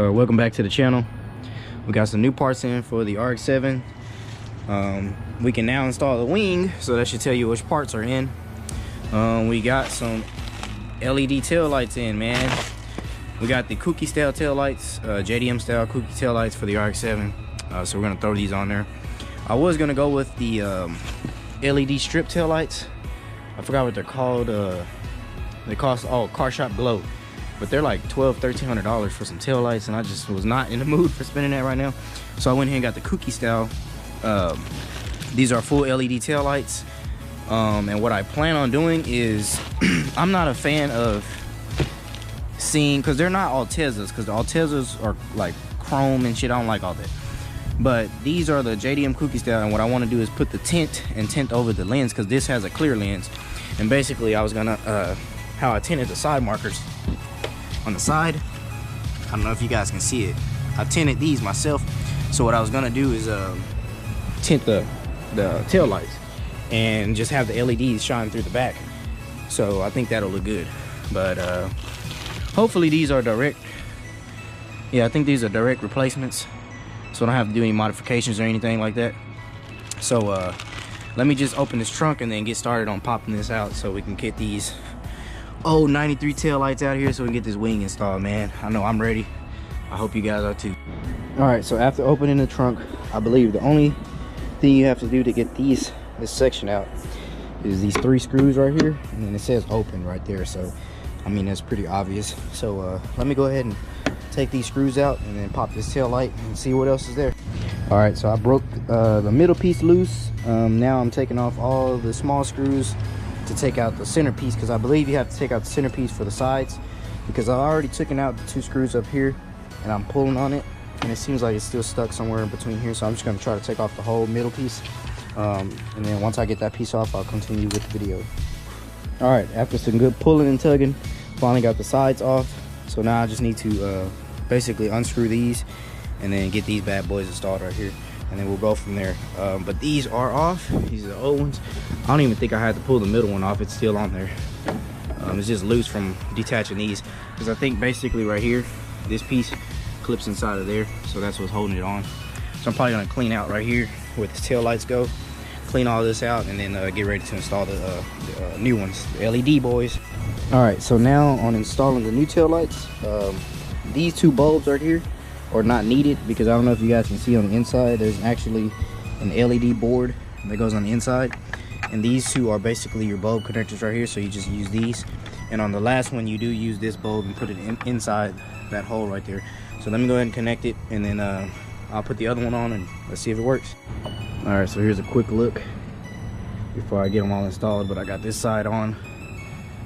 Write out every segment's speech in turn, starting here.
Welcome back to the channel. We got some new parts in for the Rx-7. We can now install the wing, so that should tell you which parts are in. We got some LED tail lights in, man. We got the Kouki style tail lights, JDM style Kouki tail lights for the Rx-7. So we're gonna throw these on there. I was gonna go with the LED strip tail lights. I forgot what they're called. They cost Car Shop Glow, but they're like $1,200–1,300 for some tail lights, and I just was not in the mood for spending that right now. So I went here and got the Kouki style. These are full LED tail lights. And what I plan on doing is, I'm not a fan of seeing, because they're not Altezas, because the Altezas are like chrome and shit. I don't like all that. But these are the JDM Kouki style, and what I want to do is put the tint over the lens, because this has a clear lens. And basically I was gonna, how I tinted the side markers on the side, I don't know if you guys can see it, I tinted these myself. So what I was gonna do is tint the tail lights and just have the LEDs shine through the back. So I think that'll look good. But hopefully these are direct. Yeah, I think these are direct replacements, so I don't have to do any modifications or anything like that. So let me just open this trunk and then get started on popping this out, so we can get these old 93 tail lights out here, so we can get this wing installed, man. I know I'm ready. I hope you guys are too. All right, so after opening the trunk, I believe the only thing you have to do to get this section out is these 3 screws right here, and then it says open right there. So I mean, that's pretty obvious. So let me go ahead and take these screws out and then pop this tail light and see what else is there. All right, so I broke the middle piece loose. Now I'm taking off all the small screws to take out the centerpiece, because I believe you have to take out the centerpiece for the sides, because I already took out the 2 screws up here and I'm pulling on it, and it seems like it's still stuck somewhere in between here. So I'm just going to try to take off the whole middle piece, and then once I get that piece off, I'll continue with the video. All right, after some good pulling and tugging, finally got the sides off. So now I just need to basically unscrew these and then get these bad boys installed right here, and then we'll go from there. But these are off. These are the old ones. I don't even think I had to pull the middle one off. It's still on there. It's just loose from detaching these, because I think basically right here, this piece clips inside of there, so that's what's holding it on. So I'm probably gonna clean out right here where the tail lights go, clean all this out, and then get ready to install the new ones, the LED boys. All right, so now on installing the new tail lights, these 2 bulbs right here are not needed, because I don't know if you guys can see on the inside, there's actually an LED board that goes on the inside, and these 2 are basically your bulb connectors right here. So you just use these, and on the last one you do use this bulb and put it inside that hole right there. So let me go ahead and connect it, and then I'll put the other one on and let's see if it works. All right, so here's a quick look before I get them all installed. But I got this side on.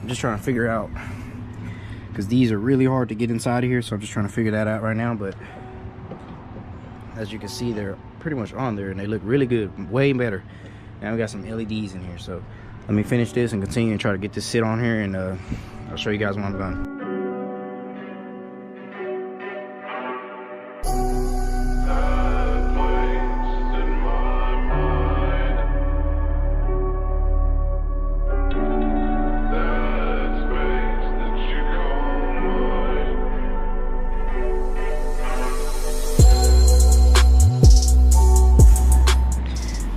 I'm just trying to figure out, because these are really hard to get inside of here, so I'm just trying to figure that out right now. But as you can see, they're pretty much on there, and they look really good, way better. Now we got some LEDs in here, so let me finish this and continue and try to get this sit on here, and I'll show you guys when I'm done.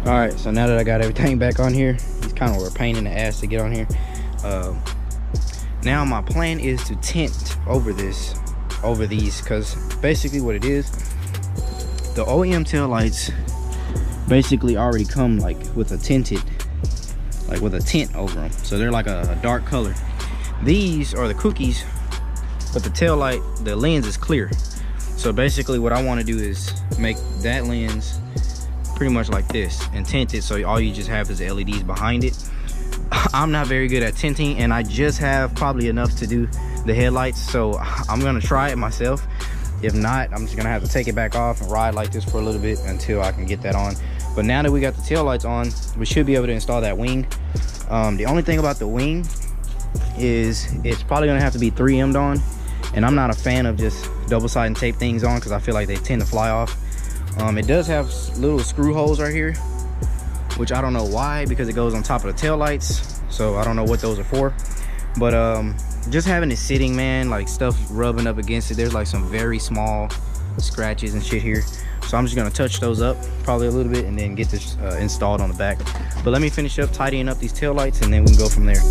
All right, so now that I got everything back on here, these kind of were a pain in the ass to get on here. Now my plan is to tint over these, because basically what it is, the OEM tail lights basically already come like with a tinted, like with a tint over them, so they're like a dark color. These are the Koukis, but the tail light, the lens is clear. So basically what I want to do is make that lens pretty much like this and tint it, so all you just have is the LEDs behind it. I'm not very good at tinting, and I just have probably enough to do the headlights, so I'm gonna try it myself. If not, I'm just gonna have to take it back off and ride like this for a little bit until I can get that on. But now that we got the tail lights on, we should be able to install that wing. The only thing about the wing is it's probably gonna have to be 3M'd on, and I'm not a fan of just double-sided tape things on, because I feel like they tend to fly off. It does have little screw holes right here, which I don't know why, because it goes on top of the tail lights, so I don't know what those are for. But just having it sitting, man, like stuff rubbing up against it, there's like some very small scratches and shit here. So I'm just gonna touch those up probably a little bit and then get this installed on the back. But let me finish up tidying up these tail lights and then we can go from there.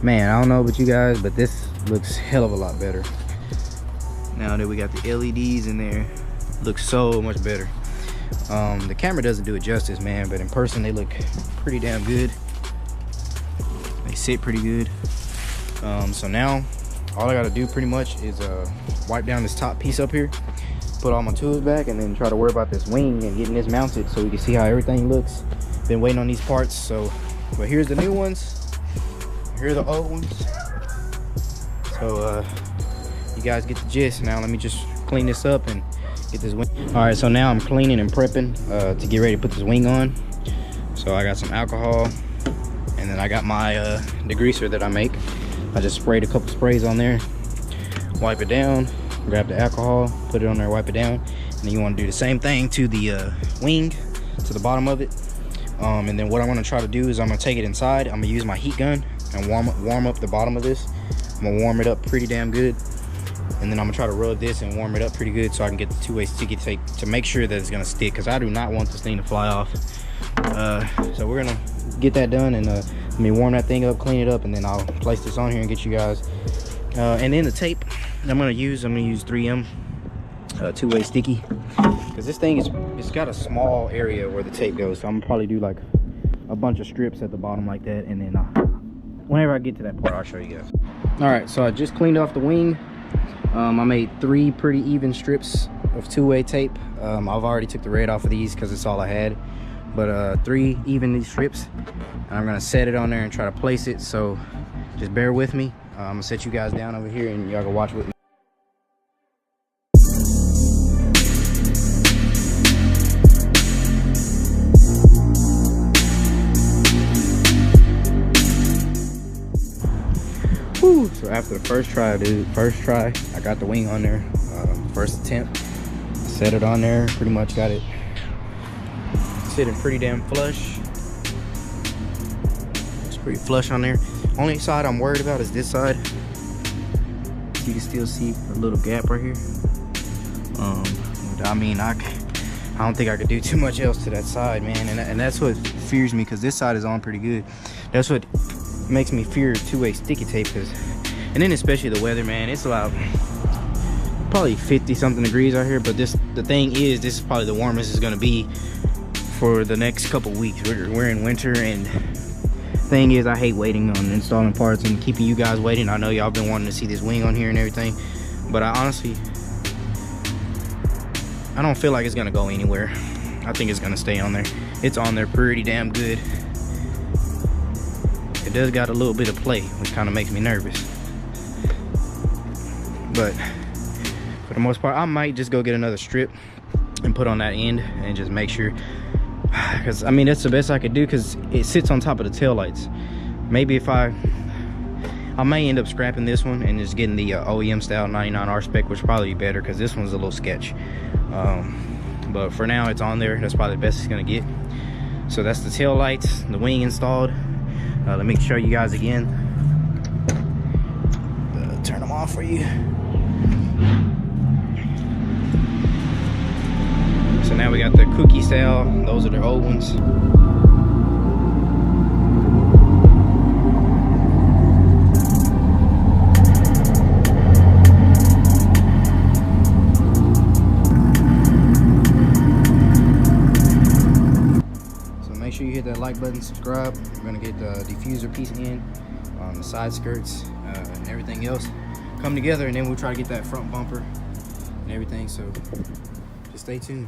Man, I don't know about you guys, but this looks hell of a lot better. Now that we got the LEDs in there, looks so much better. The camera doesn't do it justice, man, but in person they look pretty damn good. They sit pretty good. So now all I gotta do pretty much is wipe down this top piece up here, put all my tools back, and then try to worry about this wing and getting this mounted so we can see how everything looks. Been waiting on these parts, so but here's the new ones. Here are the old ones. So you guys get the gist. Now let me just clean this up and get this wing. All right, so now I'm cleaning and prepping to get ready to put this wing on. So I got some alcohol, and then I got my degreaser that I make. I just sprayed a couple sprays on there, wipe it down, grab the alcohol, put it on there, wipe it down. And then you want to do the same thing to the wing, to the bottom of it. And then what I'm gonna try to do is I'm gonna take it inside. I'm gonna use my heat gun and warm up the bottom of this. I'm gonna warm it up pretty damn good, and then I'm gonna try to rub this and warm it up pretty good so I can get the two-way sticky tape to make sure that it's gonna stick, because I do not want this thing to fly off. So we're gonna get that done, and let me warm that thing up, clean it up, and then I'll place this on here and get you guys. And then the tape I'm gonna use 3M two-way sticky, because this thing it's got a small area where the tape goes. So I'm gonna probably do like a bunch of strips at the bottom like that, and then whenever I get to that part I'll show you guys. All right, so I just cleaned off the wing. I made 3 pretty even strips of two-way tape. I've already took the red off of these because it's all I had, but 3 even strips. And I'm gonna set it on there and try to place it, so just bear with me. I'm gonna set you guys down over here and y'all can watch with me. So after the first try, I got the wing on there. First attempt, set it on there, pretty much got it sitting pretty damn flush. It's pretty flush on there. Only side I'm worried about is this side. You can still see a little gap right here. I mean, I don't think I could do too much else to that side, man, and that's what fears me, because this side is on pretty good. That's what makes me fear two-way sticky tape, and then especially the weather, man. It's about probably 50 something degrees out here, but the thing is, this is probably the warmest it's gonna be for the next couple weeks. We're in winter, and thing is, I hate waiting on installing parts and keeping you guys waiting. I know y'all been wanting to see this wing on here and everything, but I honestly don't feel like it's gonna go anywhere. I think it's gonna stay on there. It's on there pretty damn good. It does got a little bit of play, which kind of makes me nervous, but for the most part I might just go get another strip and put on that end and just make sure, because I mean that's the best I could do, because it sits on top of the tail lights. Maybe if I may end up scrapping this one and just getting the OEM style 99R spec, which would probably be better, because this one's a little sketch. But for now it's on there. That's probably the best it's gonna get. So that's the tail lights, the wing installed. Let me show you guys again. Turn them off for you. So now we got the Kouki style. Those are the old ones. Make sure you hit that like button, subscribe. We're gonna get the diffuser piece in, the side skirts, and everything else come together, and then we'll try to get that front bumper and everything. So just stay tuned.